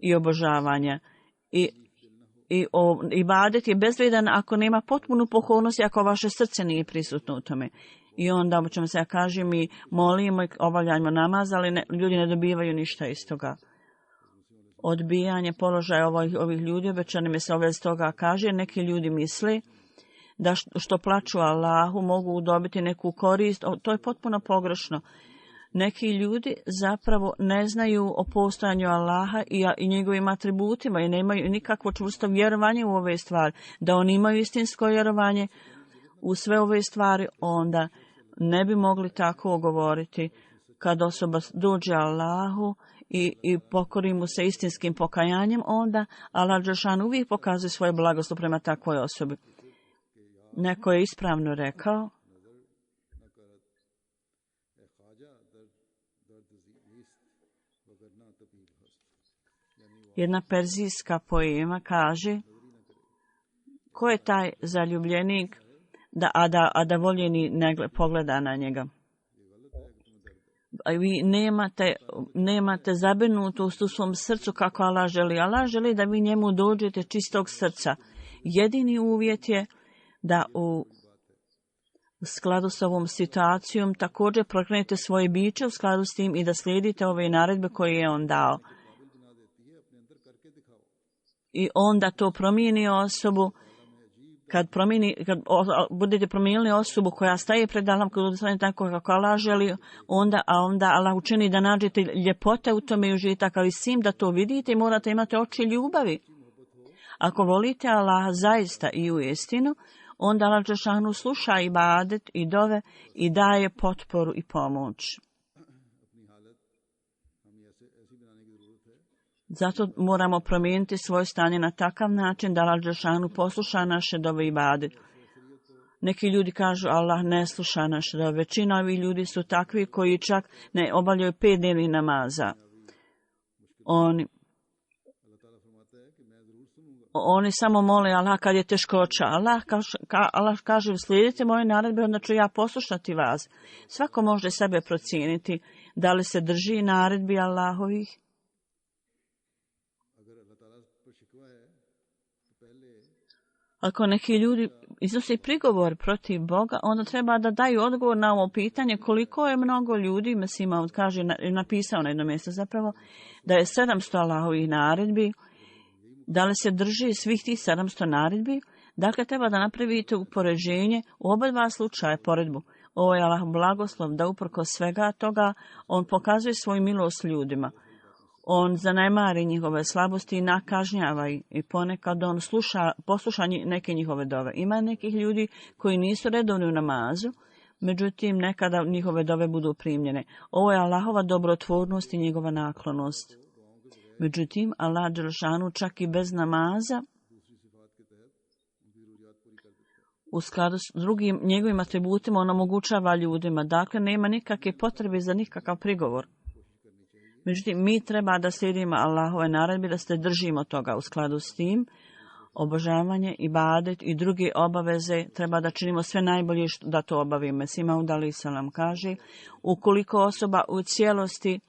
i obožavanja. Ibadet je bezvrijedan ako nema potpunu pokornost i ako vaše srce nije prisutno u tome. I onda ćemo se kažem i molimo i obavljajmo namaz, ali ljudi ne dobivaju ništa iz toga. Odbijanje položaja ovih ljudi, obećani mi se ove z toga kaže, neki ljudi misle da što plaću Allahu mogu dobiti neku korist, to je potpuno pogrešno. Neki ljudi zapravo ne znaju o postojanju Allaha i njegovim atributima i nemaju nikakvo čvrsto vjerovanje u ove stvari. Da oni imaju istinsko vjerovanje u sve ove stvari, onda ne bi mogli tako govoriti. Kad osoba dođe Allahu i pokori mu se istinskim pokajanjem, onda Allah dželešan uvijek pokazuje svoje blagoslov prema takvoj osobi. Neko je ispravno rekao Jedna perzijska poema kaže: ko je taj zaljubljenik a da voljeni ne pogleda na njega? Vi nemate zabrinutost u svom srcu kako Allah želi. Allah želi da vi njemu dođete čistog srca. Jedini uvjet je da u skladu s ovom situacijom također prokrenete svoje biće u skladu s tim i da slijedite ove naredbe koje je on dao. I onda to promijeni osobu. Kad budete promijenili osobu koja staje pred Allahom, kad budete tako kako Allah želi, onda Allah učini da nađete ljepote u tome i užitak, ali sim da to vidite i morate imati oči ljubavi. Ako volite Allah zaista i u istinu, onda Allah dželešanu sluša ibadet i dove i daje potporu i pomoć. Zato moramo promijeniti svoje stanje na takav način da Allah dželešanu posluša naše dove i ibadet. Neki ljudi kažu Allah ne sluša naše dove. Većina ovih ljudi su takvi koji čak ne obavljaju 5 dnevnih namaza. Oni samo mole Allah kad je teškoća. Allah kaže slijedite moje naredbe, onda ću ja poslušati vas. Svako može sebe procijeniti da li se drži naredbi Allahovih. Ako neki ljudi iznose prigovor protiv Boga, onda treba da daju odgovor na ovo pitanje koliko je mnogo ljudi, mislim, on kaže, napisao na jednom mjestu zapravo, da je 700 Allahovih naredbi. Da li se drži svih tih 700 naredbi? Dakle, treba da napravite upoređenje u oba dva slučaja poredbu. Ovo je Allah blagoslov da uprkos svega toga on pokazuje svoju milost ljudima. On zanemari njihove slabosti i nakažnjava i ponekad on posluša neke njihove dove. Ima nekih ljudi koji nisu redovni u namazu, međutim nekada njihove dove budu primljene. Ovo je Allahova dobrotvornost i njegova naklonost. Međutim, Allah dželešanu čak i bez namaza u skladu s drugim njegovim atributima on omogućava ljudima. Dakle, nema nikakve potrebe za nikakav prigovor. Međutim, mi treba da slijedimo Allahove naredbe, da se držimo toga u skladu s tim. Obožavanje, ibadet i druge obaveze treba da činimo sve najbolje da to obavimo. Mesih Maud alejhi selam kaže, ukoliko osoba u cijelosti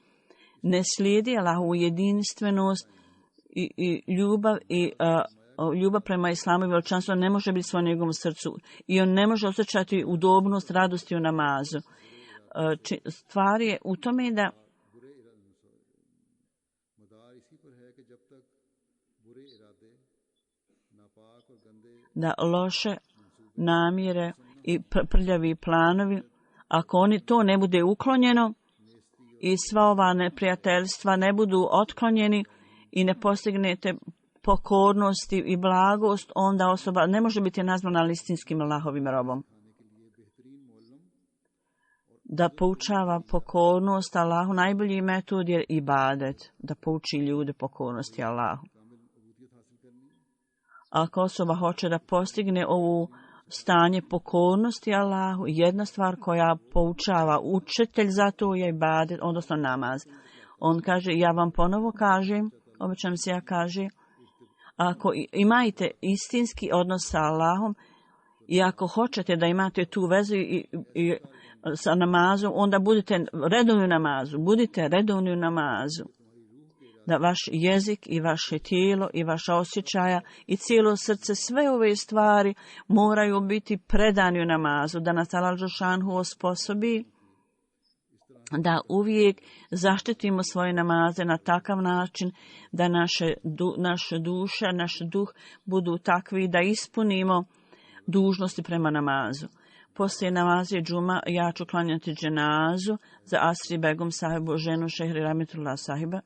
ne slijedi Allahovu jedinstvenost i ljubav prema islamu i veličanstvu ne može biti svoj njegovom srcu i on ne može osjećati udobnost radosti u namazu. Stvar je u tome da loše namjere i prljavi planovi, ako oni to ne bude uklonjeno i sva ova neprijateljstva ne budu otklonjeni i ne postignete pokornosti i blagost, onda osoba ne može biti nazvana istinskim Allahovim robom. Da poučava pokornost Allahu, najbolji metod je ibadet, da pouči ljude pokornosti Allahu. Ako osoba hoće da postigne ovu stanje pokornosti Allahu, jedna stvar koja poučava učitelj za to je ibadet, odnosno namaz. On kaže, ja vam ponovo kažem, obično se ja kaže, ako imate istinski odnos sa Allahom i ako hoćete da imate tu vezu i sa namazom, onda budite redovni u namazu. Da vaš jezik i vaše tijelo i vaša osjećaja i cijelo srce, sve ove stvari moraju biti predani u namazu, da nas Allah dželešanu osposobi da uvijek zaštitimo svoje namaze na takav način da naše duše, naš duh budu takvi da ispunimo dužnosti prema namazu. Poslije namaze džuma ja ću klanjati dženazu za Asri Begum sahibu, ženu Šehri Rahmetullah sahiba,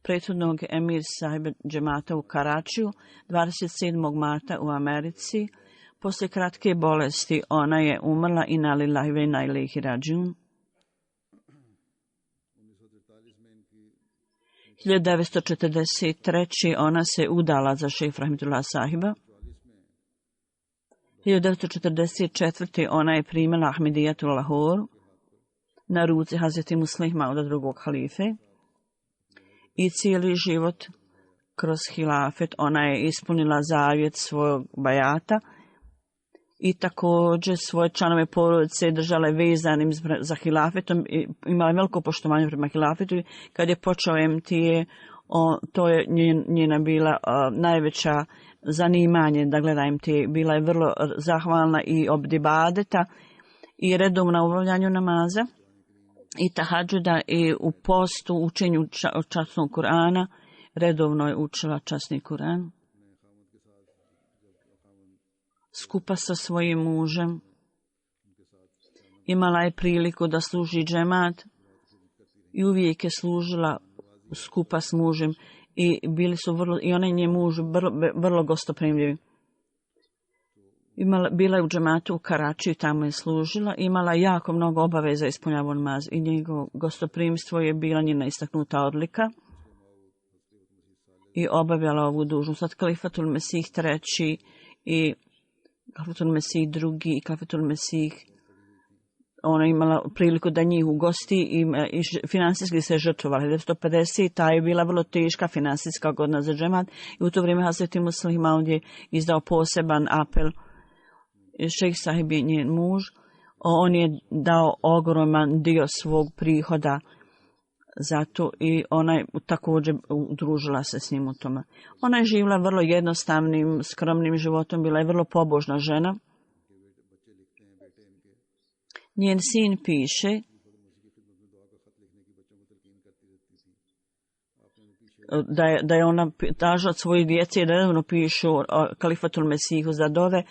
prethodnog emir sahiba džemata u Karačiju, 27. marta u Americi. Poslije kratke bolesti ona je umrla, inna lillahi ve inna ilaihi rađiun. 1943. ona se udala za šejh Rahmetullah sahiba. 1944. ona je primila Ahmedijatu Lahoru na ruci Hazreti Muslih Mauda drugog halife i cijeli život kroz hilafet. Ona je ispunila zavjet svog bajata i također svoje članove porodice držala je vezanim za hilafetom i imala veliko poštovanje prema hilafetu. Kad je počeo MTA, to je njena bila najveća zanimanje da gleda MTA. Bila je vrlo zahvalna i od ibadeta i redovna u obavljanju namaza i tahadžuda i u postu, učenju časnog Kur'ana. Redovno je učila časni Kur'an. Skupa sa svojim mužem imala je priliku da služi džemat i uvijek je služila skupa s mužem i bili su i ona i njen muž vrlo gostoprimljivi. Bila je u džematu u Karačiju, tamo je služila, imala jako mnogo obaveza ispunjavao namaz i njegovo gostoprimstvo je bila njena istaknuta odlika i obavljala ovu dužnost. Sad Kalifatul Mesih treći i Kalifatul Mesih drugi i Kalifatul Mesih, ona imala priliku da njih ugosti i finansijski se žrtvovala. 1950, ta je bila vrlo teška finansijska godina za džemat i u to vrijeme Hazreti Muslih Maud je izdao poseban apel. Šejh Sahib je njen muž, on je dao ogroman dio svog prihoda zato i ona je također udružila se s njim u tome. Ona je živjela vrlo jednostavnim, skromnim životom, bila je vrlo pobožna žena. Njen sin piše da je ona tražila od svojih djece da redovno pišu Kalifatul Mesihu za dove.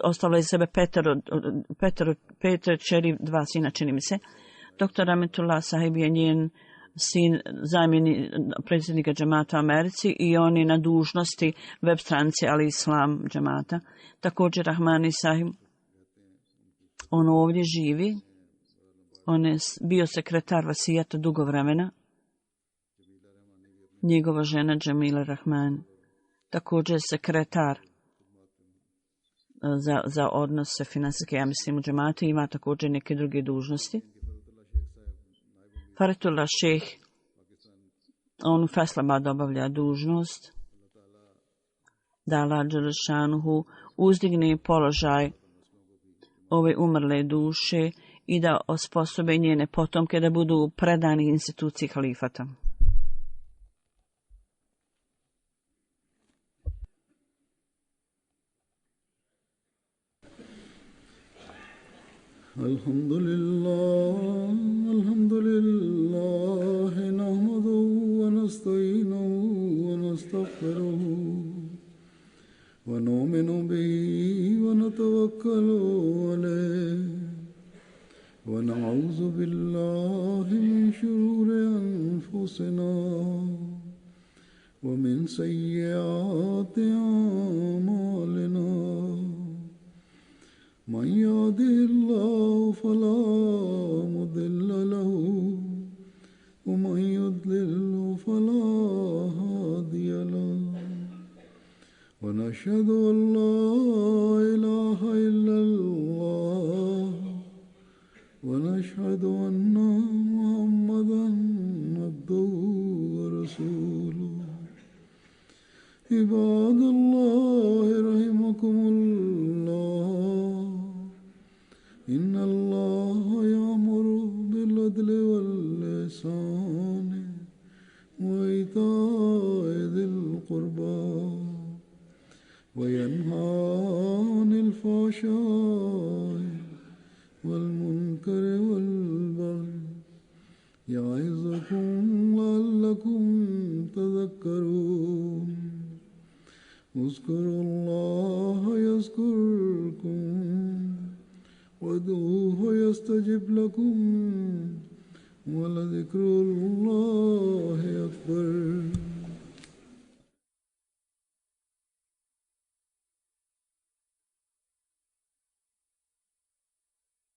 Ostavila je sebe Petro čeri, 2 sina, čini mi se. Doktor Rahmetullah Sahib je njen sin, zamjeni predsjednika džemata u Americi i on je na dužnosti web stranice Ali Islam džemata. Također Rahmani Sahib, on ovdje živi. On je bio sekretar vasijata dugo vremena. Njegova žena Džemila Rahman, također sekretar za odnose finansijske, ja mislim, u džematu, ima također neke druge dužnosti. Faretullah Šejh, on u Faisalabad obavlja dužnost da Allah Đelešanuhu uzdigne položaj ove umrle duše i da osposobe njene potomke da budu predani instituciji halifata. Alhamdulillah, nahmaduhu wa nasta'inuhu wa nastaghfiruhu wa nu'minu bihi wa natawakkalu alayhi wa na'udhu billahi min shururi anfusina wa min sayyiati a'malina. من يهده الله فلا مضل له ومن يضلل فلا هادي له ونشهد أن لا إله إلا الله ونشهد أن محمدا عبده ورسوله. عباد الله رحمكم الله، إن الله يأمر بالعدل والإحسان وإيتاء ذي القربى وينهى عن الفحشاء والمنكر والبغي يعظكم لعلكم تذكرون. اذكروا الله يذكركم وادعوه يستجب لكم ولذكر الله